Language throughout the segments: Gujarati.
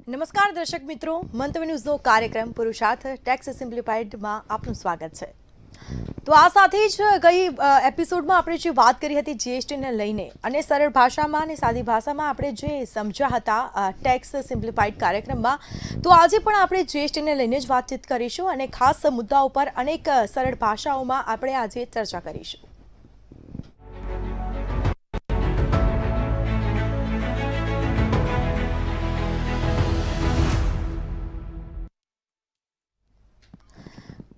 નમસ્કાર દર્શક મિત્રો, મંતવ્ય ન્યૂઝનો કાર્યક્રમ પુરુષાર્થ ટેક્સ સિમ્પ્લિફાઈડમાં આપનું સ્વાગત છે। તો આ સાથે જ ગઈ એપિસોડમાં આપણે જે વાત કરી હતી જીએસટીને લઈને અને સરળ ભાષામાં અને સાદી ભાષામાં આપણે જે સમજ્યા હતા ટેક્સ સિમ્પ્લિફાઈડ કાર્યક્રમમાં, તો આજે પણ આપણે જીએસટીને લઈને જ વાતચીત કરીશું અને ખાસ મુદ્દા ઉપર અનેક સરળ ભાષાઓમાં આપણે આજે ચર્ચા કરીશું।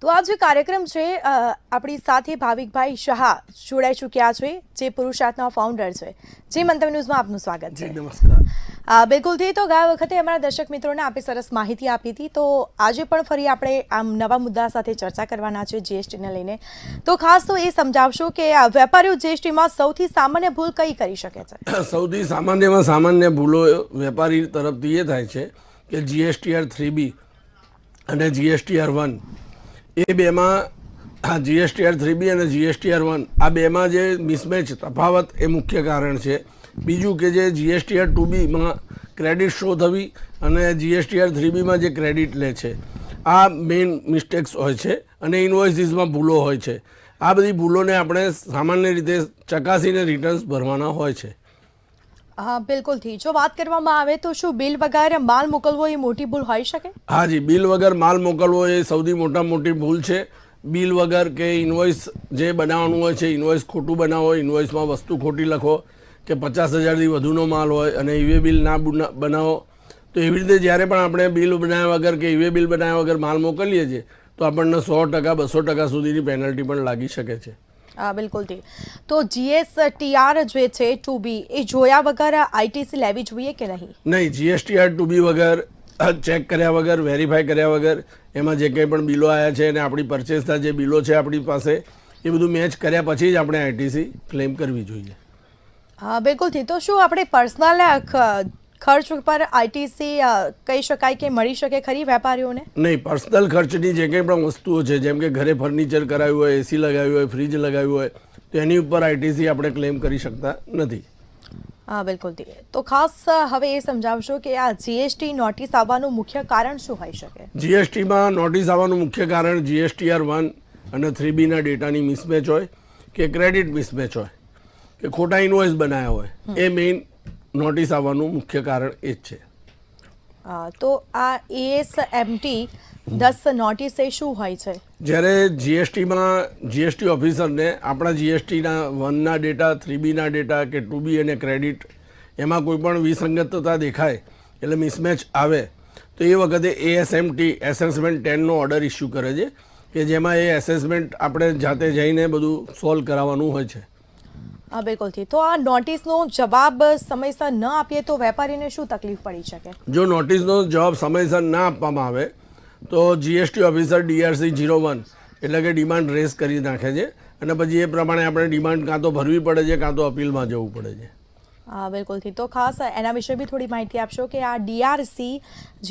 તો આ જે કાર્યક્રમ છે આપણી સાથે ભાવિકભાઈ શાહ જોડાઈ ચૂક્યા છે, જે પુરુષાર્થના ફાઉન્ડર છે। જે મંતવ્ય ન્યૂઝમાં આપનું સ્વાગત છે। નમસ્કાર। બિલકુલથી તો ગયા વખતે અમારા દર્શક મિત્રોને આપે સરસ માહિતી આપી હતી, તો આજે પણ ફરી આપણે આમ નવા મુદ્દા સાથે ચર્ચા કરવાના છે જીએસટીને લઈને। તો ખાસ તો એ સમજાવશો કે વેપારીઓ જીએસટીમાં સૌથી સામાન્ય ભૂલ કઈ કરી શકે છે? સૌથી સામાન્યમાં સામાન્ય ભૂલો વેપારી તરફથી એ થાય છે કે GSTR 3B અને GSTR 1 એ બેમાં GSTR 3B અને GSTR 1 આ બેમાં જે મિસમેચ તફાવત એ મુખ્ય કારણ છે। બીજું કે જે GSTR 2Bમાં ક્રેડિટ શો થવી અને GSTR 3Bમાં જે ક્રેડિટ લે છે, આ મેઇન મિસ્ટેક્સ હોય છે અને ઇન્વોઇસીસમાં ભૂલો હોય છે। આ બધી ભૂલોને આપણે સામાન્ય રીતે ચકાસીને રિટર્ન્સ ભરવાના હોય છે। હા, બિલકુલથી જો વાત કરવામાં આવે તો શું બિલ વગર માલ મોકલવો એ મોટી ભૂલ હોઈ શકે? હા જી, બિલ વગર માલ મોકલવો એ સૌથી મોટી ભૂલ છે। બિલ વગર કે ઇન્વોઇસ જે બનાવવાનું હોય છે, ઇન્વોઇસ ખોટું બનાવો, ઇન્વોઇસમાં વસ્તુ ખોટી લખો કે 50,000થી વધુનો માલ હોય અને ઈવે બિલ ના બનાવો, તો એવી રીતે જ્યારે પણ આપણે બિલ બનાવ્યા વગર કે ઈવે બિલ બનાવ્યા વગર માલ મોકલીએ છીએ તો આપણને 100% 200% સુધીની પેનલ્ટી પણ લાગી શકે છે। બિલકુલથી તો GSTR જે છે 2B એ જોયા વગર આઈટીસી લેવી જોઈએ કે નહીં? નહીં, GSTR 2B વગર ચેક કર્યા વગર, વેરીફાઈ કર્યા વગર એમાં જે કંઈ પણ બિલો આવ્યા છે અને આપણી પરચેસના જે બિલો છે આપણી પાસે એ બધું મેચ કર્યા પછી જ આપણે આઈટીસી ક્લેમ કરવી જોઈએ। હા, બિલકુલથી તો શું આપણે પર્સનલ ખર્ચ ઉપર આઈટીસી કહી શકાય કે મળી શકે ખરી વેપારીઓને? નહીં, પર્સનલ ખર્ચની જે કંઈ પણ વસ્તુઓ છે, જેમ કે ઘરે ફર્નિચર કરાવ્યું હોય, એસી લગાવ્યું હોય, ફ્રીજ લગાવ્યું હોય, તો એની ઉપર આઈટીસી આપણે ક્લેમ કરી શકતા નથી। હા, બિલકુલથી તો ખાસ હવે એ સમજાવશો કે આ જીએસટી નોટિસ આવવાનું મુખ્ય કારણ શું હોઈ શકે? જીએસટીમાં નોટિસ આવવાનું મુખ્ય કારણ GSTR 1 અને 3Bના ડેટાની મિસમેચ હોય કે ક્રેડિટ મિસમેચ હોય કે ખોટા ઇન્વોઇસ બનાવ્યા હોય, એ મેઇન નોટિસ આવવાનું મુખ્ય કારણ એ જ છે। તો આ ASMT 10 નોટિસ એ શું હોય છે? જ્યારે જીએસટી ઓફિસરને આપણા GSTના 1ના ડેટા, 3Bના ડેટા કે 2B અને ક્રેડિટ એમાં કોઈ પણ વિસંગતતા દેખાય એટલે મિસમેચ આવે તો એ વખતે ASMT એસેસમેન્ટ 10નો ઓર્ડર ઇસ્યુ કરે છે કે જેમાં એ એસેસમેન્ટ આપણે જાતે જઈને બધું સોલ્વ કરાવવાનું હોય છે। બિલકુલથી તો આ નોટિસનો જવાબ સમયસર ન આપીએ તો વેપારીને શું તકલીફ પડી શકે? જો નોટિસનો જવાબ સમયસર ના આપવામાં આવે તો GST ઓફિસર DRC 01 એટલે કે ડિમાન્ડ રેઝ કરી નાખે છે અને પછી એ પ્રમાણે આપણે ડિમાન્ડ કાં તો ભરવી પડે છે કાં તો અપીલમાં જવું પડે છે। બિલકુલથી તો ખાસ એના વિશે બી થોડી માહિતી આપશો કે આ DRC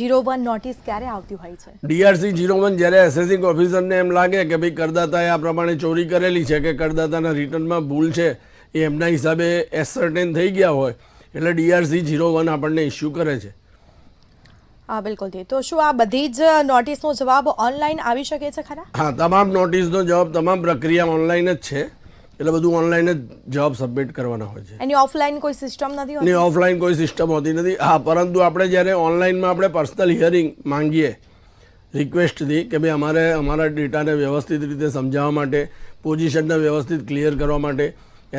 01 નોટિસ ક્યારે આવતી હોય છે? DRC 01 જ્યારે એસેસિંગ ઓફિસરને એમ લાગે કે ભાઈ કરદાતાએ આ પ્રમાણે ચોરી કરેલી છે કે કરદાતાના રિટર્નમાં ભૂલ છે, એ એમના હિસાબે એસર્ટેન થઈ ગયા હોય એટલે DRC 01 આપણને ઇસ્યુ કરે છે। બિલકુલથી તો શું આ બધી જ નોટિસનો જવાબ ઓનલાઈન આવી શકે છે ખરા? હા, તમામ નોટિસનો જવાબ, તમામ પ્રક્રિયા ઓનલાઈન જ છે એટલે બધું ઓનલાઈન જ જવાબ સબમિટ કરવાના હોય છે। એની ઓફલાઈન કોઈ સિસ્ટમ નથી હોતી? નહીં, ઓફલાઈન કોઈ સિસ્ટમ હોતી નથી। હા, પરંતુ આપણે જ્યારે ઓનલાઈનમાં આપણે પર્સનલ હિયરિંગ માંગીએ રિક્વેસ્ટથી કે ભાઈ અમારે અમારા ડેટાને વ્યવસ્થિત રીતે સમજાવવા માટે, પોઝિશનને વ્યવસ્થિત ક્લિયર કરવા માટે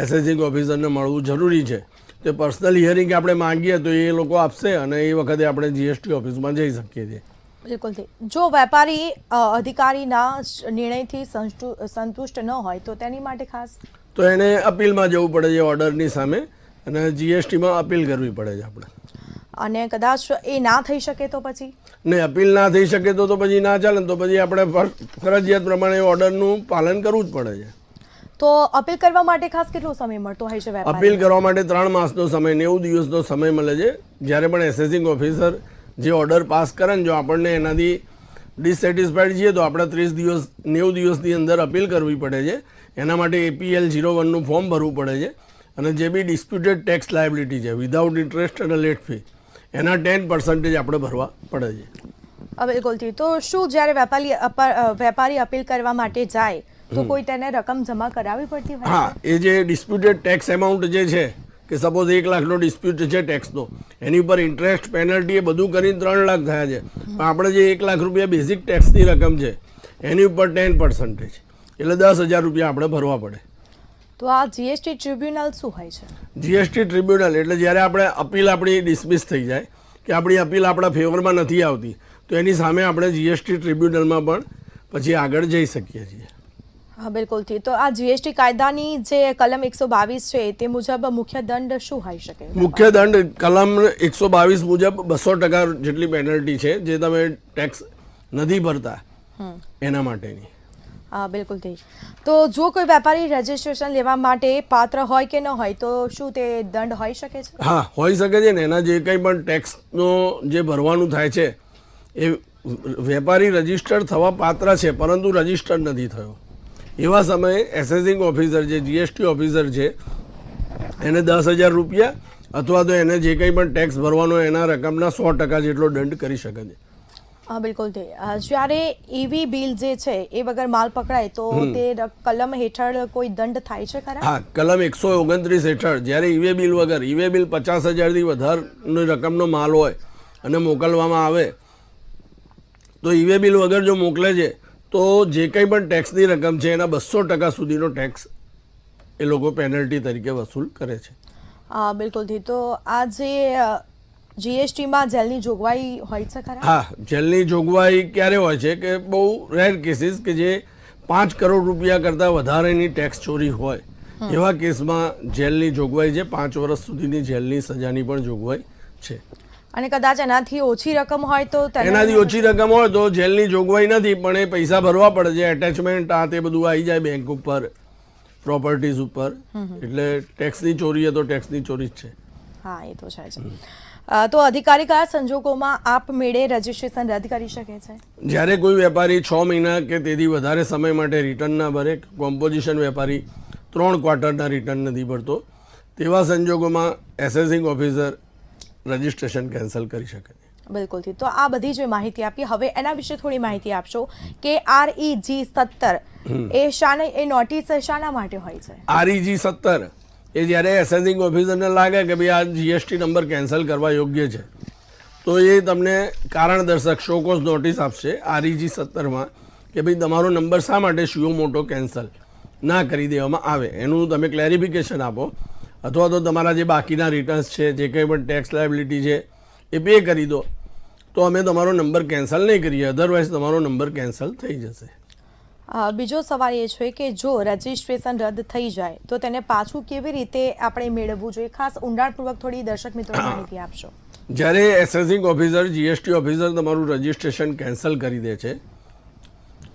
એસેસિંગ ઓફિસરને મળવું જરૂરી છે, તો પર્સનલ હિયરિંગ આપણે માંગીએ તો એ લોકો આપશે અને એ વખતે આપણે GST ઓફિસમાં જઈ શકીએ છીએ। બિલકુલથી જો વેપારી અધિકારીના નિર્ણયથી સંતુષ્ટ ન હોય તો તેની માટે ખાસ તો એને અપીલમાં જવું પડે છે ઓર્ડરની સામે અને GSTમાં અપીલ કરવી પડે છે આપણે। અને કદાચ એ ના થઈ શકે તો પછી? નહીં, અપીલ ના થઈ શકે તો પછી ના ચાલે, તો પછી આપણે ફરજિયાત પ્રમાણે ઓર્ડરનું પાલન કરવું જ પડે છે। તો અપીલ કરવા માટે ખાસ કેટલો સમય મળતો હોય છે વેપારી? અપીલ કરવા માટે 3 માસનો સમય, 90 દિવસનો સમય મળે છે। જ્યારે પણ એસેસિંગ ઓફિસર જે ઓર્ડર પાસ કરે ને જો આપણને એનાથી ડિસેટિસ્ફાઈડ છીએ તો આપણે 30 દિવસ 90 દિવસની અંદર અપીલ કરવી પડે છે। એના માટે APL 01નું ફોર્મ ભરવું પડે છે અને જે બી ડિસ્પ્યુટેડ ટેક્સ લાયબિલિટી છે વિધાઉટ ઇન્ટરેસ્ટ અને લેટ ફી એના 10% આપણે ભરવા પડે છે. બિલકુલથી. તો શું જ્યારે વેપારી અપીલ કરવા માટે જાય તો કોઈ તેને રકમ જમા કરાવવી પડતી હોય હા, એ જે ડિસ્પ્યુટેડ ટેક્સ એમાઉન્ટ જે છે કે સપોઝ 1 લાખનો ડિસ્પ્યુટ છે ટેક્સનો, એની ઉપર ઇન્ટરેસ્ટ પેનલ્ટી એ બધું કરીને 3 લાખ થયા છે, પણ આપણે જે 1 લાખ રૂપિયા બેઝિક ટેક્સની રકમ છે એની ઉપર 10% એટલે 10,000 રૂપિયા આપણે ભરવા પડે. તો આ જીએસટી ટ્રિબ્યુનલ શું હોય છે? જીએસટી ટ્રિબ્યુનલ એટલે જ્યારે આપણે અપીલ આપણી ડિસમિસ થઈ જાય કે આપણી અપીલ આપણા ફેવરમાં નથી આવતી તો એની સામે આપણે જીએસટી ટ્રિબ્યુનલમાં પણ પછી આગળ જઈ શકીએ છીએ. હા, બિલકુલથી. તો આ જીએસટી કાયદાની જે કલમ 122 છે તે મુજબ મુખ્ય દંડ શું હોઈ શકે? મુખ્ય દંડ કલમ 122 મુજબ 200% જેટલી પેનલ્ટી છે જે તમે ટેક્સ નથી ભરતા એના માટેની. હા, બિલકુલથી. તો જો કોઈ વેપારી રજિસ્ટ્રેશન લેવા માટે પાત્ર હોય કે ન હોય તો શું તે દંડ હોઈ શકે છે? હા, હોઈ શકે છે ને. એના જે કંઈ પણ ટેક્સનો જે ભરવાનું થાય છે એ વેપારી રજિસ્ટર્ડ થવા પાત્ર છે પરંતુ રજિસ્ટર્ડ નથી થયો એવા સમયે એસેસિંગ ઓફિસર જે જીએસટી ઓફિસર છે એને 10,000 રૂપિયા અથવા તો એને જે કંઈ પણ ટેક્સ ભરવાનો એના રકમના 100% જેટલો દંડ કરી શકે છે. હા, બિલકુલથી. જ્યારે ઈવી બિલ જે છે એ વગર માલ પકડાય તો તે કલમ હેઠળ કોઈ દંડ થાય છે ખરા? હા, કલમ 129 હેઠળ જ્યારે ઈવે બિલ વગર, ઈવે બિલ 50,000થી વધારની રકમનો માલ હોય અને મોકલવામાં આવે તો ઈવે બિલ વગર જો મોકલે છે તો જે કંઈ પણ ટેક્સની રકમ છે એના 200% સુધીનો ટેક્સ એ લોકો પેનલ્ટી તરીકે વસૂલ કરે છે. હા, બિલકુલથી. તો આ જે જીએસટીમાં જેલની જોગવાઈ હોય છે ખરા? હા, જેલની જોગવાઈ ક્યારે હોય છે કે બહુ રેર કેસીસ કે જે 5 કરોડ રૂપિયા કરતાં વધારેની ટેક્સ ચોરી હોય એવા કેસમાં જેલની જોગવાઈ છે. 5 વર્ષ સુધીની જેલની સજાની પણ જોગવાઈ છે. અને કદાચ એનાથી ઓછી રકમ હોય તો એનાથી ઓછી રકમ હોય તો જેલની જોગવાઈ નથી પણ એ પૈસા ભરવા પડે છે. એટેચમેન્ટ આ તે બધું આવી જાય બેંક ઉપર, પ્રોપર્ટીઝ ઉપર. એટલે ટેક્સની ચોરી એ તો ટેક્સની ચોરી જ છે. હા, એ તો છે જ. તો અધિકારી કયા સંજોગોમાં આપમેળે રજીસ્ટ્રેશન રદ કરી શકે છે? જ્યારે કોઈ વેપારી 6 મહિના કે તેથી વધારે સમય માટે રિટર્ન ના ભરે, કોમ્પોઝિશન વેપારી 3 ક્વાર્ટરના રિટર્ન નથી ભરતો તેવા સંજોગોમાં એસેસિંગ ઓફિસર રજિસ્ટ્રેશન કેન્સલ કરી શકે છે. બિલકુલથી. તો આ બધી જે માહિતી આપી, હવે એના વિશે થોડી માહિતી આપશો કે REG 17 એ નોટિસ શાના માટે હોય છે? REG 17 એ જ્યારે એસેસિંગ ઓફિસરને લાગે કે ભાઈ આ જીએસટી નંબર કેન્સલ કરવા યોગ્ય છે તો એ તમને કારણ દર્શક શોકોઝ નોટિસ આપશે REG 17માં કે ભાઈ તમારો નંબર શા માટે શિયો મોટો કેન્સલ ના કરી દેવામાં આવે એનું તમે ક્લેરિફિકેશન આપો અથવા તો તમારા જે બાકીના રિટર્ન્સ છે, જે કંઈ પણ ટેક્સ લાયબિલિટી છે એ પે કરી દો તો અમે તમારો નંબર કેન્સલ નહીં કરીએ, અધરવાઇઝ તમારો નંબર કેન્સલ થઈ જશે. બીજો સવાલ એ છે કે જો રજિસ્ટ્રેશન રદ થઈ જાય તો તેને પાછું કેવી રીતે આપણે મેળવવું જોઈએ? ખાસ ઊંડાણપૂર્વક થોડી દર્શક મિત્રોને માહિતી આપશો. જ્યારે એસેસિંગ ઓફિસર, જીએસટી ઓફિસર તમારું રજિસ્ટ્રેશન કેન્સલ કરી દે છે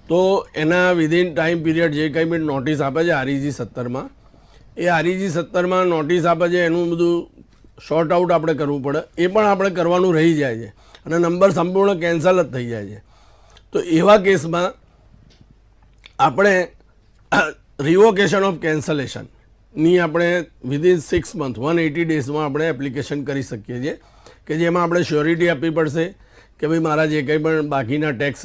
તો એના વિધિન ટાઈમ પીરિયડ જે કંઈ પણ નોટિસ આપે છે REG 17માં, એ REG 17માં નોટિસ આપે છે એનું બધું શોર્ટ આઉટ આપણે કરવું પડે. એ પણ આપણે કરવાનું રહી જાય છે અને નંબર સંપૂર્ણ કેન્સલ જ થઈ જાય છે. તો એવા કેસમાં આપણે રિવોકેશન ઓફ કેન્સલેશનની આપણે વિધિન 6 મંથ 180 ડેઝમાં આપણે એપ્લિકેશન કરી શકીએ છીએ કે જેમાં આપણે શ્યોરિટી આપવી પડશે કે ભાઈ મારા જે કંઈ પણ બાકીના ટેક્સ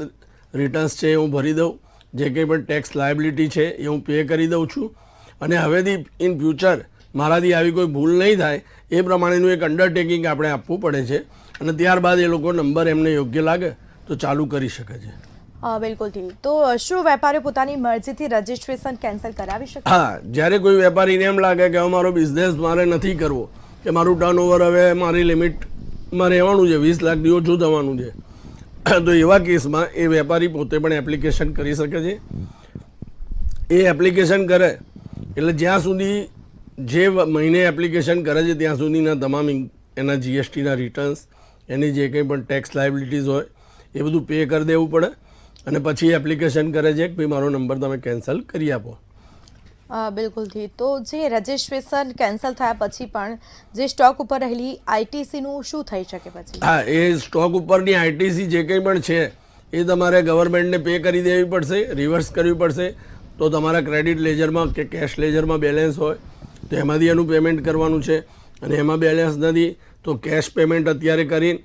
રિટર્ન્સ છે એ હું ભરી દઉં, જે કંઈ પણ ટેક્સ લાયબિલિટી છે એ હું પે કરી દઉં છું અને હવેથી ઇન ફ્યુચર મારાથી આવી કોઈ ભૂલ નહીં થાય એ પ્રમાણેનું એક અંડરટેકિંગ આપણે આપવું પડે છે અને ત્યારબાદ એ લોકો નંબર એમને યોગ્ય લાગે તો ચાલુ કરી શકે છે. બિલકુલથી. તો શું વેપારી પોતાની મરજીથી રજિસ્ટ્રેશન કેન્સલ કરાવી શકે? હા, જ્યારે કોઈ વેપારીને એમ લાગે કે હવે મારો બિઝનેસ મારે નથી કરવો કે મારું ટર્નઓવર હવે મારી લિમિટમાં રહેવાનું છે, 20 લાખથી ઓછું થવાનું છે, તો એવા કેસમાં એ વેપારી પોતે પણ એપ્લિકેશન કરી શકે છે. એ એપ્લિકેશન કરે એટલે જ્યાં સુધી જે મહિને એપ્લિકેશન કરે છે ત્યાં સુધીના તમામ એના જીએસટીના રિટર્ન્સ, એની જે કંઈ પણ ટેક્સ લાયબિલિટીઝ હોય એ બધું પે કરી દેવું પડે અને પછી એપ્લિકેશન કરે છે કે ભાઈ મારો નંબર તમે કેન્સલ કરી આપો. બિલકુલથી. તો જે રજિસ્ટ્રેશન કેન્સલ થયા પછી પણ જે સ્ટોક ઉપર રહેલી આઈટીસીનું શું થઈ શકે પછી? હા, એ સ્ટોક ઉપરની આઈટીસી જે કંઈ પણ છે એ તમારે ગવર્મેન્ટને પે કરી દેવી પડશે, રિવર્સ કરવી પડશે. તો તમારા ક્રેડિટ લેજરમાં કે કેશ લેજરમાં બેલેન્સ હોય તો એમાંથી એનું પેમેન્ટ કરવાનું છે અને એમાં બેલેન્સ નથી તો કેશ પેમેન્ટ અત્યારે કરીને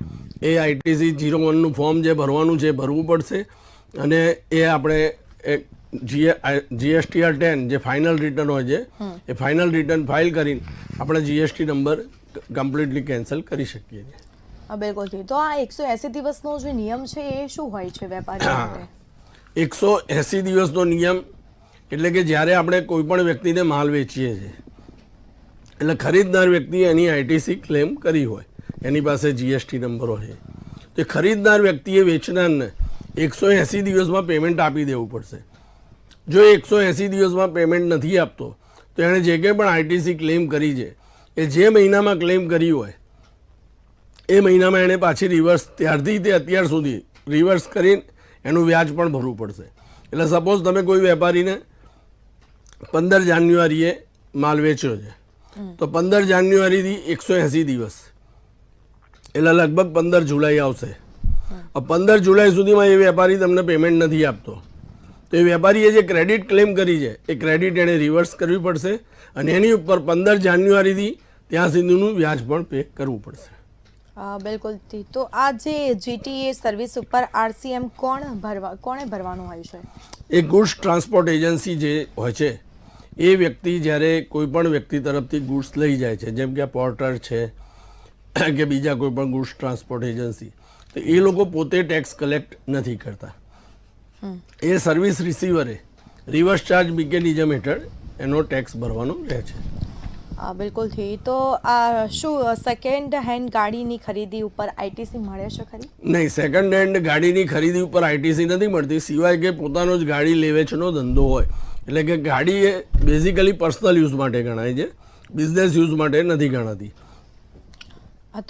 એ ITC 01નું ફોર્મ જે ભરવાનું છે એ ભરવું પડશે અને એ આપણે GSTR 10 જે ફાઇનલ રિટર્ન હોય છે એ ફાઇનલ રિટર્ન ફાઇલ કરીને આપણે GST નંબર કમ્પ્લીટલી કેન્સલ કરી શકીએ છીએ. બિલકુલ જી. તો આ 180 દિવસનો જે નિયમ છે એ શું હોય છે વેપારી માટે? 180 દિવસનો નિયમ એટલે કે જ્યારે આપણે કોઈ પણ વ્યક્તિને માલ વેચીએ છીએ એટલે ખરીદનાર વ્યક્તિ એની ITC ક્લેમ કરી હોય, એની પાસે GST નંબર હોય, તો ખરીદનાર વ્યક્તિએ વેચનારને 180 દિવસમાં પેમેન્ટ આપી દેવું પડશે. જો 180 દિવસમાં પેમેન્ટ નથી આપતો તો એણે જે કંઈ પણ ITC ક્લેમ કરી છે એ જે મહિનામાં ક્લેમ કરી હોય એ મહિનામાં એણે પાછી રિવર્સ ત્યારથી તે અત્યાર સુધી રિવર્સ કરીને એનું વ્યાજ પણ ભરવું પડશે. એટલે સપોઝ તમે કોઈ વેપારીને 15 જાન્યુઆરીએ માલ વેચ્યો છે તો 15 જાન્યુઆરીથી 180 દિવસ એટલે લગભગ 15 જુલાઈ આવશે. 15 જુલાઈ સુધીમાં એ વેપારી તમને પેમેન્ટ નથી આપતો તો એ વેપારીએ જે ક્રેડિટ ક્લેમ કરી છે એ ક્રેડિટ એણે રિવર્સ કરવી પડશે અને એની ઉપર 15 જાન્યુઆરીથી ત્યાં સુધીનું વ્યાજ પણ પે કરવું પડશે. બિલકુલ. તો આ જે GTA સર્વિસ ઉપર RCM કોણે ભરવાનું હોય છે? એ ગુડ્સ ટ્રાન્સપોર્ટ એજન્સી જે હોય છે એ વ્યક્તિ જ્યારે કોઈ પણ વ્યક્તિ તરફથી ગુડ્સ લઈ જાય છે, જેમ કે પોર્ટર છે કે બીજા કોઈ પણ ગુડ્સ ટ્રાન્સપોર્ટ એજન્સી, તો એ લોકો પોતે ટેક્સ કલેક્ટ નથી કરતા. એ સર્વિસ રિસીવરે રિવર્સ ચાર્જ મિકેનિઝમ હેઠળ એનો ટેક્સ ભરવાનો રહે છે. બિલકુલથી. તો આ શું સેકન્ડ હેન્ડ ગાડીની ખરીદી ઉપર ITC મળે છે ખરી? નહીં, સેકન્ડ હેન્ડ ગાડીની ખરીદી ઉપર ITC નથી મળતી, સિવાય કે પોતાનો જ ગાડી લે વેચનો ધંધો હોય. એટલે કે ગાડી એ બેઝિકલી પર્સનલ યુઝ માટે ગણાય છે, બિઝનેસ યુઝ માટે નથી ગણાતી.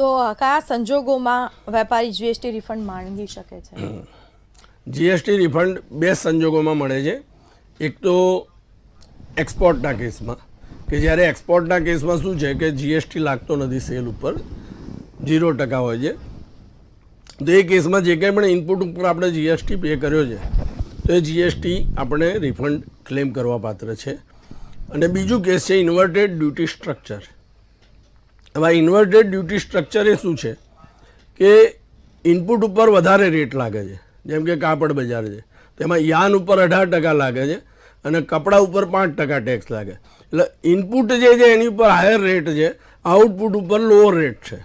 તો કયા સંજોગોમાં વેપારી GST રિફંડ માંગી શકે છે? GST રિફંડ બે સંજોગોમાં મળે છે. એક તો એક્સપોર્ટના કેસમાં, કે જ્યારે એક્સપોર્ટના કેસમાં શું છે કે GST લાગતો નથી, સેલ ઉપર 0% હોય છે, તો એ કેસમાં જે કંઈ પણ ઇનપુટ ઉપર આપણે GST પે કર્યો છે તો એ GST આપણે રિફંડ ક્લેમ કરવા પાત્ર છે. અને બીજું કેસ છે ઇન્વર્ટેડ ડ્યુટી સ્ટ્રક્ચર. હવે ઇન્વર્ટેડ ડ્યુટી સ્ટ્રક્ચર એ શું છે કે ઇનપુટ ઉપર વધારે રેટ લાગે છે, જેમ કે કાપડ બજાર છે તેમાં યાન ઉપર 18% લાગે છે અને કપડા ઉપર 5% ટેક્સ લાગે. એટલે ઇનપુટ જે છે એની ઉપર હાયર રેટ છે, આઉટપુટ ઉપર લોઅર રેટ છે.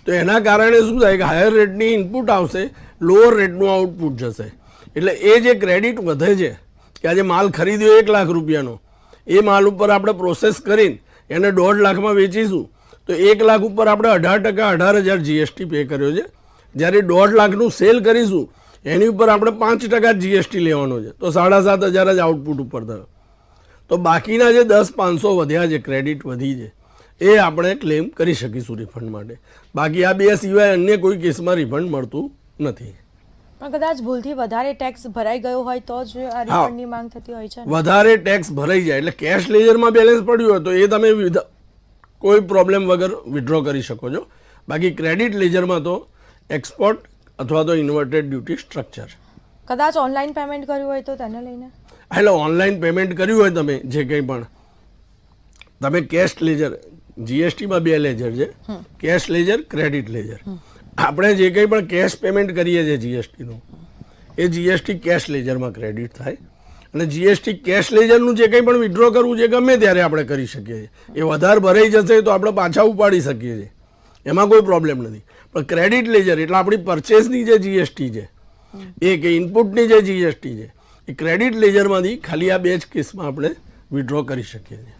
તો એના કારણે શું થાય કે હાયર રેટની ઇનપુટ આવશે, લોઅર રેટનું આઉટપુટ જશે. એટલે એ જે ક્રેડિટ વધે છે કે આજે માલ ખરીદ્યો 1 લાખ રૂપિયાનો, એ માલ ઉપર આપણે પ્રોસેસ કરીને એને 1.5 લાખમાં વેચીશું તો 1 લાખ ઉપર આપણે 18% 18,000 GST પે કર્યો છે. જ્યારે 1.5 લાખનું સેલ કરીશું એની ઉપર આપણે 5% GST લેવાનો છે, તો 7,500 જ આઉટપુટ ઉપર થયો. તો બાકીના જે 10,500 વધ્યા છે, ક્રેડિટ વધી છે, એ આપણે ક્લેમ કરી શકીશું રિફંડ માટે. બાકી આ બે સિવાય અન્ય કોઈ કેસમાં રિફંડ મળતું નથી. પણ કદાચ ભૂલથી વધારે ટેક્સ ભરાઈ ગયો હોય તો જ આ રિફંડની માંગ થતી હોય છે. વધારે ટેક્સ ભરાઈ જાય એટલે કેશ લેજરમાં બેલેન્સ પડ્યું હોય તો એ તમે કોઈ પ્રોબ્લેમ વગર વિથડ્રો કરી શકો છો. બાકી ક્રેડિટ લેજરમાં તો એક્સપોર્ટ અથવા તો ઇન્વર્ટેડ ડ્યુટી સ્ટ્રક્ચર. કદાચ ઓનલાઈન પેમેન્ટ કર્યું હોય તો તેને લઈને? એટલે ઓનલાઈન પેમેન્ટ કર્યું હોય તમે જે કંઈ પણ, તમે કેશ લેજર, GSTમાં 2 લેજર છે, કેશ લેજર, ક્રેડિટ લેજર. આપણે જે કંઈ પણ કેશ પેમેન્ટ કરીએ છીએ GSTનું એ GST કેશ લેજરમાં ક્રેડિટ થાય અને GST કેશ લેજરનું જે કંઈ પણ વિથડ્રો કરવું છે ગમે ત્યારે આપણે કરી શકીએ છીએ. એ વધારે ભરાઈ જશે તો આપણે પાછા ઉપાડી શકીએ છીએ, એમાં કોઈ પ્રોબ્લેમ નથી. પણ ક્રેડિટ લેજર એટલે આપણી પરચેસની જે GST છે એ કે ઇનપુટની જે GST છે એ ક્રેડિટ લેજરમાંથી ખાલી આ 2 જ કેસમાં આપણે વિથડ્રો કરી શકીએ છીએ.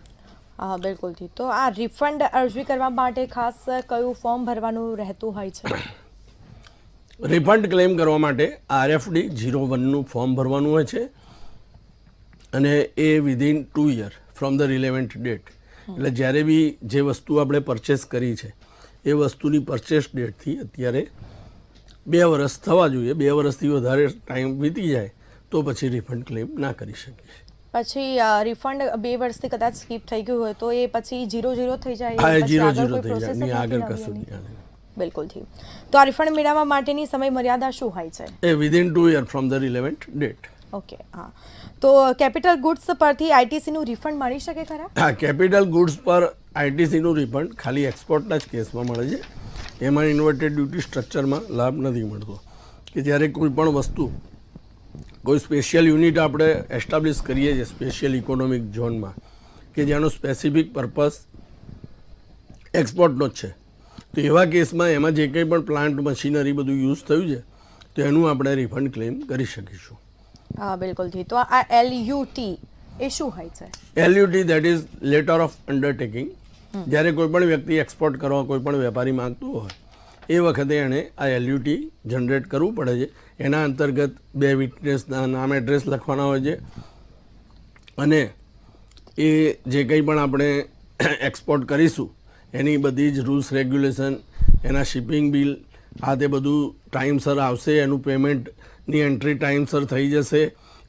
હા, બિલકુલથી. તો આ રિફંડ અરજી કરવા માટે ખાસ કયું ફોર્મ ભરવાનું રહેતું હોય છે? રિફંડ ક્લેમ કરવા માટે RFD 01નું ફોર્મ ભરવાનું હોય છે અને એ within 2 year from the relevant date. એટલે જ્યારે બી જે વસ્તુ આપણે પરચેસ કરી છે એ વસ્તુની પરચેસ ડેટથી અત્યારે 2 વર્ષ થવા જોઈએ. 2 વર્ષથી વધારે ટાઈમ વીતી જાય તો પછી રિફંડ ક્લેમ ના કરી શકીએ. પછી રિફંડ 2 વર્ષથી કદાચ સ્કીપ થઈ ગયું હોય તો એ પછી 0 થઈ જાય? હા, 0 થઈ જાય, નહીં આગળ કશું નહીં. બિલકુલથી. તો આ રિફંડ મેળવવા માટેની સમય મર્યાદા શું હોય છે? એ within 2 year from the relevant date. Okay, હા. તો કેપિટલ ગુડ્સ પરથી આઈટીસીનું રિફંડ મળી શકે ખરા? હા, કેપિટલ ગુડ્સ પર આઈટીસીનું રિફંડ ખાલી એક્સપોર્ટના જ કેસમાં મળે છે. એમાં ઇન્વર્ટેડ ડ્યુટી સ્ટ્રક્ચરમાં લાભ નથી મળતો. કે જ્યારે કોઈ પણ વસ્તુ કોઈ સ્પેશિયલ યુનિટ આપણે એસ્ટાબ્લિશ કરીએ છીએ સ્પેશિયલ ઇકોનોમિક ઝોનમાં કે જેનો સ્પેસિફિક પર્પઝ એક્સપોર્ટનો જ છે, તો એવા કેસમાં એમાં જે કંઈ પણ પ્લાન્ટ મશીનરી બધું યુઝ થયું છે તો એનું આપણે રિફંડ ક્લેમ કરી શકીશું. હા, બિલકુલથી. તો આ LUT એ શું હોય છે? LUT that is letter of undertaking. જ્યારે કોઈ પણ વ્યક્તિ એક્સપોર્ટ કરવા કોઈ પણ વેપારી માંગતું હોય એ વખતે એણે આ LUT જનરેટ કરવું પડે છે. એના અંતર્ગત 2 વિટનેસના નામ એડ્રેસ લખવાના હોય છે અને એ જે કંઈ પણ આપણે એક્સપોર્ટ કરીશું એની બધી જ રૂલ્સ રેગ્યુલેશન, એના શિપિંગ બિલ, આ તે બધું ટાઈમસર આવશે, એનું પેમેન્ટની એન્ટ્રી ટાઈમસર થઈ જશે,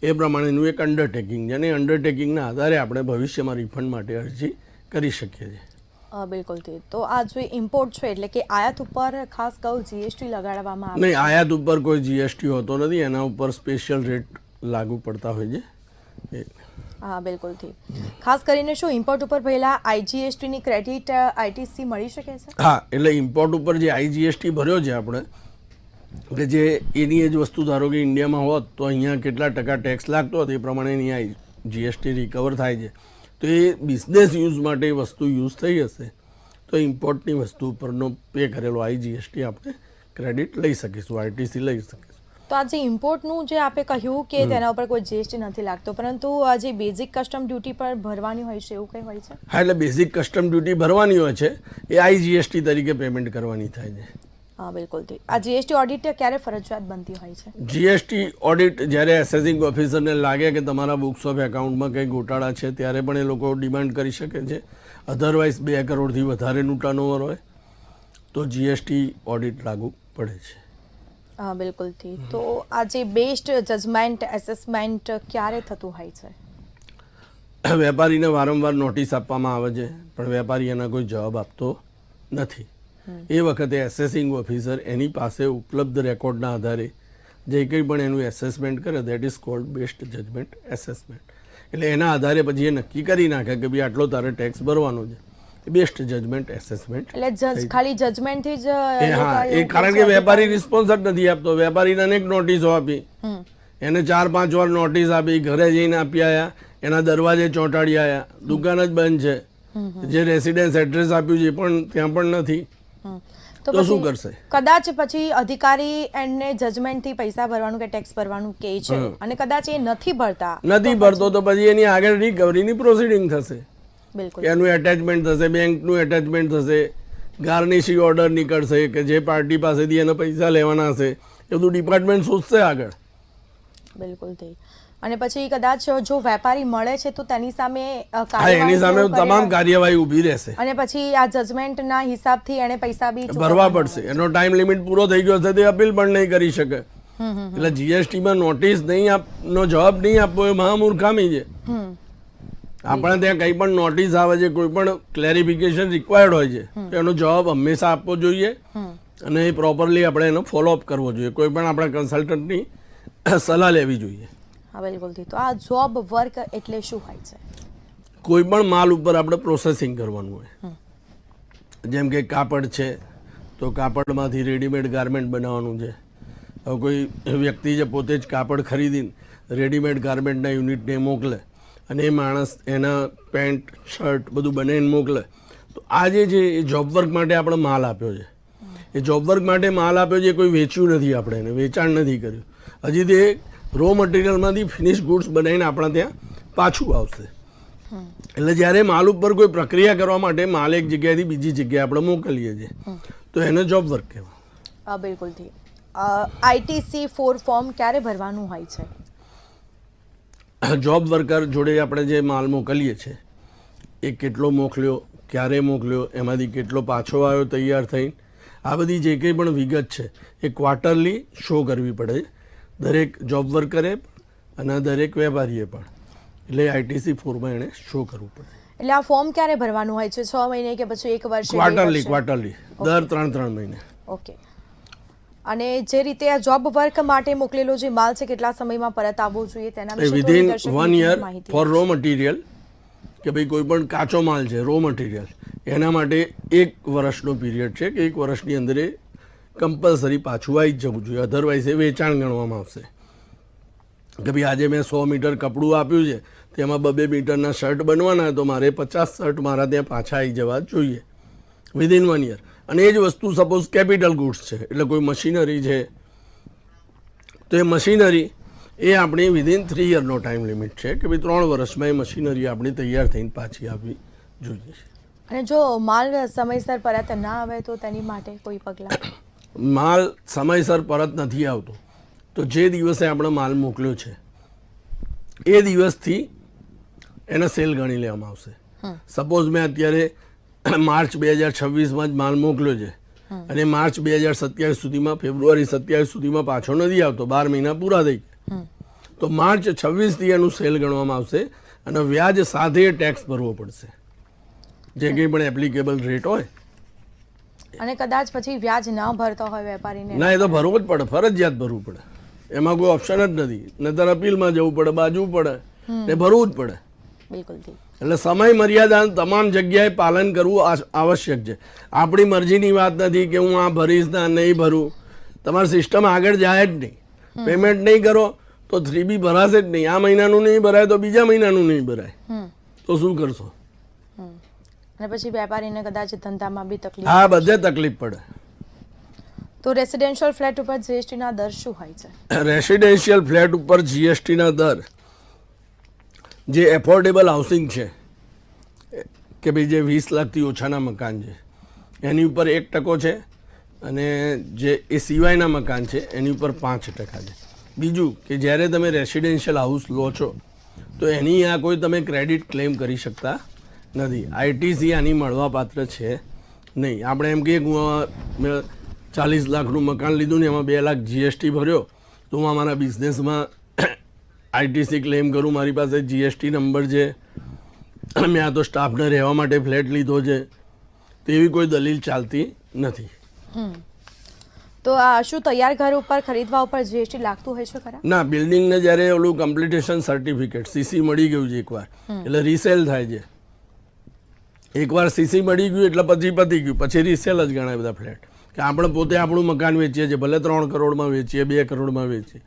એ પ્રમાણેનું એક અન્ડરટેકિંગ છે અને અન્ડરટેકિંગના આધારે આપણે ભવિષ્યમાં રિફંડ માટે અરજી કરી શકીએ છીએ. બિલકુલથી. તો આ જે ઇમ્પોર્ટ છે એટલે કે આયાત ઉપર ખાસ કયું જીએસટી લગાડવામાં આવે? નહીં, આયાત ઉપર કોઈ જીએસટી હોતો નથી, એના ઉપર સ્પેશિયલ રેટ લાગુ પડતા હોય છે. હા, બિલકુલથી. ખાસ કરીને શું ઇમ્પોર્ટ ઉપર પહેલા આઈજીએસટીની ક્રેડિટ આઈટીસી મળી શકે છે? હા, એટલે ઇમ્પોર્ટ ઉપર જે આઈજીએસટી ભર્યો છે આપણે, કે જે એની એ જ વસ્તુ ધારો કે ઇન્ડિયામાં હોત તો અહીંયા કેટલા ટકા ટેક્સ લાગતો હતો એ પ્રમાણેની આ જીએસટી રિકવર થાય છે. તો એ બિઝનેસ યુઝ માટે એ વસ્તુ યુઝ થઈ હશે તો ઇમ્પોર્ટની વસ્તુ ઉપરનો પે કરેલો આઈજીએસટી આપણે ક્રેડિટ લઈ શકીશું, આઈટીસી લઈ શકીશું. તો આ જે ઇમ્પોર્ટનું જે આપણે કહ્યું કે તેના ઉપર કોઈ જીએસટી નથી લાગતો, પરંતુ આ જે બેઝિક કસ્ટમ ડ્યુટી પર ભરવાની હોય છે એવું કંઈ હોય છે? હા, એટલે બેઝિક કસ્ટમ ડ્યુટી ભરવાની હોય છે, એ આઈજીએસટી તરીકે પેમેન્ટ કરવાની થાય છે. હા, બિલકુલથી. આ જીએસટી ઓડિટ ક્યારે ફરજિયાત બનતી હોય છે? જીએસટી ઓડિટ જ્યારે એસેસિંગ ઓફિસરને લાગે કે તમારા બુક્સ ઓફ એકાઉન્ટમાં કંઈ ગોટાળા છે ત્યારે પણ એ લોકો ડિમાન્ડ કરી શકે છે. અધરવાઇઝ 2 કરોડથી વધારેનું ટર્નઓવર હોય તો જીએસટી ઓડિટ લાગુ પડે છે. હા, બિલકુલથી. તો આ જે બેસ્ટ જજમેન્ટ એસેસમેન્ટ ક્યારે થતું હોય છે? વેપારીને વારંવાર નોટિસ આપવામાં આવે છે પણ વેપારી એના કોઈ જવાબ આપતો નથી. એ વખતે એસેસિંગ ઓફિસર એની પાસે ઉપલબ્ધ રેકોર્ડના આધારે જે કંઈ પણ એનું એસેસમેન્ટ કરે that is called best judgment assessment. એટલે એના આધારે પછી એ નક્કી કરી નાખે કે ભાઈ આટલો તારે ટેક્સ ભરવાનો છે. Best judgment assessment. એટલે જજ ખાલી જજમેન્ટથી જ હા, એ કારણ કે વેપારી રિસ્પોન્સ જ નથી આપતો. વેપારીને અનેક નોટિસો આપી, એને 4-5 વાર નોટિસ આપી, ઘરે જઈને આપી આવ્યા, એના દરવાજે ચોંટાડી આવ્યા, દુકાન જ બંધ છે, જે રેસિડેન્સ એડ્રેસ આપ્યું છે પણ ત્યાં પણ નથી, તો શું કરશે? કદાચ પછી અધિકારી એમને જજમેન્ટથી પૈસા ભરવાનું કે ટેક્સ ભરવાનું કહે છે અને કદાચ એ નથી ભરતો તો પછી એની આગળ રિકવરીની પ્રોસિડિંગ થશે. બિલકુલ. એનું એટેચમેન્ટ થશે, બેંકનું એટેચમેન્ટ થશે, ગાર્નિશિંગ ઓર્ડર નીકળશે કે જે પાર્ટી પાસેથી એને પૈસા લેવાના હશે એ બધું ડિપાર્ટમેન્ટ શોધશે આગળ. બિલકુલ. અને પછી કદાચ જો વેપારી મળે છે તો તેની સામે એની સામે તમામ કાર્યવાહી ઊભી રહેશે અને પછી આ જજમેન્ટના હિસાબથી એને પૈસા બી ભરવા પડશે. એનો ટાઈમ લિમિટ પૂરો થઈ ગયો છે તે અપીલ પણ નહીં કરી શકે. એટલે જીએસટીમાં નોટિસ નો જવાબ નહીં આપવો એ મહામૂર્ખામી છે. આપણે ત્યાં કંઈ પણ નોટિસ આવે છે, કોઈ પણ ક્લેરિફિકેશન રિક્વાયર્ડ હોય છે તો એનો જવાબ હંમેશા આપવો જોઈએ અને એ પ્રોપરલી આપણે એનો ફોલોઅપ કરવો જોઈએ. કોઈ પણ આપણા કન્સલ્ટન્ટની સલાહ લેવી જોઈએ. હા, બિલકુલથી. તો આ જોબ વર્ક એટલે શું હોય છે? કોઈ પણ માલ ઉપર આપણે પ્રોસેસિંગ કરવાનું હોય. જેમ કે કાપડ છે તો કાપડમાંથી રેડીમેડ ગાર્મેન્ટ બનાવવાનું છે. હવે કોઈ વ્યક્તિ જે પોતે જ કાપડ ખરીદીને રેડીમેડ ગાર્મેન્ટના યુનિટને મોકલે અને એ માણસ એના પેન્ટ શર્ટ બધું બનાવીને મોકલે તો આ જે છે એ જોબ વર્ક માટે આપણે માલ આપ્યો છે. એ જોબ વર્ક માટે માલ આપ્યો છે, કોઈ વેચ્યું નથી, આપણે એને વેચાણ નથી કર્યું. હજી તે રો મટીરિયલમાંથી ફિનિશ ગુડ્સ બનાવીને આપણા ત્યાં પાછું આવશે. એટલે જ્યારે માલ ઉપર કોઈ પ્રક્રિયા કરવા માટે માલ એક જગ્યાએથી બીજી જગ્યાએ આપણે મોકલીએ છીએ તો એને જોબ વર્ક કહેવાય. બિલકુલથી. આઈટીસી 4 ફોર્મ ક્યારે ભરવાનું હોય છે? જોબ વર્કર જોડે આપણે જે માલ મોકલીએ છીએ એ કેટલો મોકલ્યો, ક્યારે મોકલ્યો, એમાંથી કેટલો પાછો આવ્યો તૈયાર થઈને, આ બધી જે કંઈ પણ વિગત છે એ ક્વાર્ટરલી શો કરવી પડે દરેક જોબ વર્કરે અને દરેક વેપારીએ પણ. એટલે આઈટીસી 4માં એણે શો કરવું પડે. એટલે આ ફોર્મ ક્યારે ભરવાનું હોય છે? 6 મહિને કે પછી 1 વર્ષે? ક્વાર્ટરલી દર 3 મહિને. ઓકે. અને જે રીતે આ જોબ વર્ક માટે મોકલેલો જે માલ છે કેટલા સમયમાં પરત આવવો જોઈએ તેના વિશે થોડી વિધિન દર્શક 1 મિત્રોને યર માહિતી ફોર આપશો. રો મટીરિયલ, કે ભાઈ કોઈ પણ કાચો માલ છે રો મટીરિયલ, એના માટે 1 વર્ષનો પીરિયડ છે કે 1 વર્ષની અંદર એ કમ્પલસરી પાછું આવી જ જવું જોઈએ, અધરવાઇઝ એ વેચાણ ગણવામાં આવશે. કે ભાઈ આજે મેં 100 મીટર કપડું આપ્યું છે તેમાં 2 મીટરના શર્ટ બનવાના તો મારે 50 શર્ટ મારા ત્યાં પાછા આવી જવા જોઈએ વિધિન 1 યર. અને એ જ વસ્તુ સપોઝ કેપિટલ ગુડ્સ છે, એટલે કોઈ મશીનરી છે તો એ મશીનરી એ આપણી વિધિન 3 યરનો ટાઈમ લિમિટ છે કે ભાઈ 3 વર્ષમાં એ મશીનરી આપણી તૈયાર થઈને પાછી આવવી જોઈએ. અને જો માલ સમયસર પરત ના આવે તો તેની માટે કોઈ પગલાં? માલ સમયસર પરત નથી આવતો તો જે દિવસે આપણે માલ મોકલ્યો છે એ દિવસથી એને સેલ ગણી લેવામાં આવશે. સપોઝ મેં અત્યારે માર્ચ 2026માં જ માલ મોકલ્યો છે અને માર્ચ 2027 સુધીમાં, ફેબ્રુઆરી 27 સુધીમાં પાછો નથી આવતો, 12 મહિના પૂરા થઈ ગયા, તો માર્ચ 26થી એનું સેલ ગણવામાં આવશે અને વ્યાજ સાથે ટેક્સ ભરવો પડશે, જે કંઈ પણ એપ્લિકેબલ રેટ હોય. અને કદાચ પછી વ્યાજ ન ભરતો હોય વેપારીને? ના, એ તો ભરવું જ પડે, ફરજિયાત ભરવું પડે, એમાં કોઈ ઓપ્શન જ નથી. નહીતર અપીલમાં જવું પડે, બાજવું પડે ને ભરવું જ પડે. બિલકુલ. એટલે સમય મર્યાદા તમામ જગ્યાએ પાલન કરવું આવશ્યક છે. આપણી મરજીની વાત નથી કે હું આ ભરીશ ને નહીં ભરું. તમારી સિસ્ટમ આગળ જાય જ નહીં. પેમેન્ટ નહીં કરો તો 3B ભરાશે જ નહીં. આ મહિનાનું નહીં ભરાય તો બીજા મહિનાનું નહીં ભરાય, તો શું કરશો? અને પછી વેપારીને કદાચ ધંધામાં બી તકલીફ? હા, બધે તકલીફ પડે. તો રેસિડેન્શિયલ ફ્લેટ ઉપર જીએસટીના દર શું હોય છે? રેસિડેન્શિયલ ફ્લેટ ઉપર જીએસટીના દર, જે એફોર્ડેબલ હાઉસિંગ છે કે ભાઈ જે 20 લાખથી ઓછાના મકાન છે એની ઉપર 1% છે અને જે એ સિવાયના મકાન છે એની ઉપર 5% છે. બીજું કે જ્યારે તમે રેસિડેન્શિયલ હાઉસ લો છો તો એની આ કોઈ તમે ક્રેડિટ ક્લેમ કરી શકતા નથી. આઈટીસી આની મળવાપાત્ર છે નહીં. આપણે એમ કહીએ કે મેં 40 લાખનું મકાન લીધું ને એમાં 2 લાખ જીએસટી ભર્યો તો હું અમારા બિઝનેસમાં આઈટીસી ક્લેમ કરું, મારી પાસે જીએસટી નંબર છે, મેં આ તો સ્ટાફને રહેવા માટે ફ્લેટ લીધો છે, તેવી કોઈ દલીલ ચાલતી નથી. તો આ શું તૈયાર ઘર ઉપર ખરીદવા ઉપર જીએસટી લાગતું હોય છે ખરા? ના, બિલ્ડિંગને જ્યારે ઓલું કમ્પ્લીટેશન સર્ટિફિકેટ સીસી મળી ગયું છે એકવાર, એટલે રીસેલ થાય છે. એકવાર સીસી મળી ગયું એટલે પછી પતી ગયું, પછી રીસેલ જ ગણાય બધા ફ્લેટ. કે આપણે પોતે આપણું મકાન વેચીએ છીએ, ભલે 3 કરોડમાં વેચીએ, 2 કરોડમાં વેચીએ,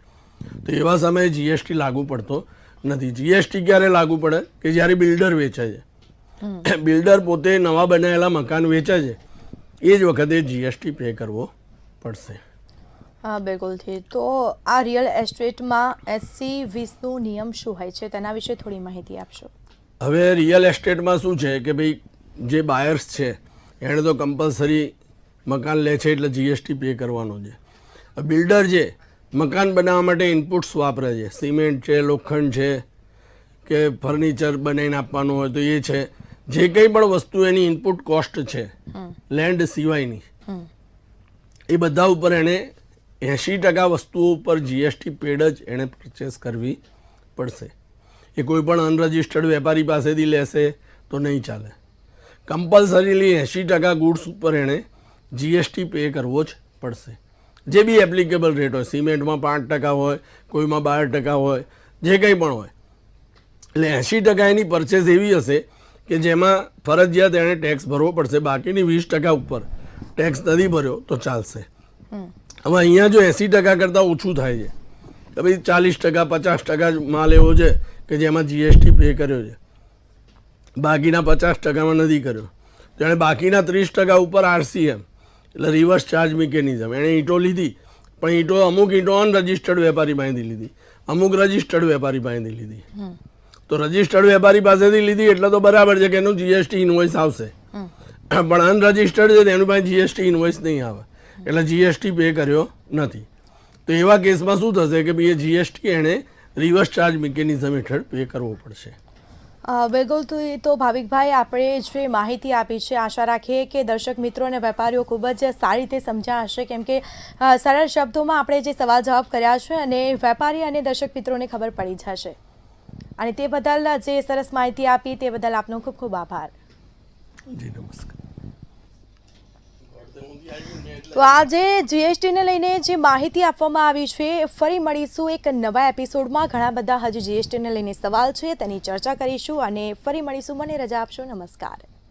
તો એવા સમયે જીએસટી લાગુ પડતો નથી. જીએસટી ક્યારે લાગુ પડે કે જ્યારે બિલ્ડર વેચે છે, બિલ્ડર પોતે નવા બનાવેલા મકાન વેચે છે એ જ વખતે જીએસટી પે કરવો પડશે. હા, બિલકુલથી. તો આ રિયલ એસ્ટેટમાં 80-20નો નિયમ શું હોય છે તેના વિશે થોડી માહિતી આપશો. હવે રિયલ એસ્ટેટમાં શું છે કે ભાઈ જે બાયર્સ છે એણે તો કમ્પલસરી મકાન લે છે એટલે જીએસટી પે કરવાનો છે. બિલ્ડર છે મકાન બનાવવા માટે ઇનપુટ્સ વાપરે છે, સિમેન્ટ છે, લોખંડ છે કે ફર્નિચર બનાવીને આપવાનું હોય તો એ છે, જે કંઈ પણ વસ્તુ એની ઇનપુટ કોસ્ટ છે લેન્ડ સિવાયની, એ બધા ઉપર એણે 80% વસ્તુઓ ઉપર જીએસટી પેડ જ એણે પરચેસ કરવી પડશે. એ કોઈ પણ અનરજિસ્ટર્ડ વેપારી પાસેથી લેશે તો નહીં ચાલે. કમ્પલસરીલી 80% ગુડ્સ ઉપર એણે જીએસટી પે કરવો જ પડશે. જે બી એપ્લિકેબલ રેટ હોય, સિમેન્ટમાં 5% હોય, કોઈમાં 12% હોય, જે કંઈ પણ હોય, એટલે 80% એની પરચેસ એવી હશે કે જેમાં ફરજિયાત એણે ટેક્સ ભરવો પડશે. બાકીની 20% ઉપર ટેક્સ નથી ભર્યો તો ચાલશે. હવે અહીંયા જો 80% કરતાં ઓછું થાય છે કે ભાઈ 40% 50% માલ એવો છે કે જેમાં જીએસટી પે કર્યો છે, બાકીના 50%માં નથી કર્યો, તો એણે બાકીના 30% ઉપર આરસીએમ એટલે રિવર્સ ચાર્જ મિકેનિઝમ, એણે ઈંટો લીધી પણ ઈંટો અમુક ઈંટો અનરજિસ્ટર્ડ વેપારી પાસેથી લીધી, અમુક રજિસ્ટર્ડ વેપારી પાસેથી લીધી. તો રજિસ્ટર્ડ વેપારી પાસેથી લીધી એટલે તો બરાબર છે કે એનું જીએસટી ઇન્વોઇસ આવશે, પણ અનરજિસ્ટર્ડ છે તેનું પાસે જીએસટી ઇન્વોઇસ નહીં આવે એટલે જીએસટી પે કર્યો નથી. તો એવા કેસમાં શું થશે કે ભાઈ એ જીએસટી એણે રિવર્સ ચાર્જ મિકેનિઝમ હેઠળ પે કરવો પડશે. બિલકુલ. તો ભાવિકભાઈ, આપણે જે માહિતી આપી છે આશા રાખીએ કે દર્શક મિત્રો અને વેપારીઓ ખૂબ જ સારી રીતે સમજ્યા હશે, કેમ કે સરળ શબ્દોમાં આપણે જે સવાલ જવાબ કર્યા છે અને વેપારી અને દર્શક મિત્રોને ખબર પડી જશે. અને તે બદલ જે સરસ માહિતી આપી તે બદલ આપનો ખૂબ ખૂબ આભાર. જી નમસ્કાર. તો આજે જીએસટીને લઈને જે માહિતી આપવામાં આવી છે ફરી મળીશું એક નવા એપિસોડમાં. ઘણા બધા હજી જીએસટીને લઈને સવાલ છે તેની ચર્ચા કરીશું અને ફરી મળીશું. મને રજા આપશો. નમસ્કાર.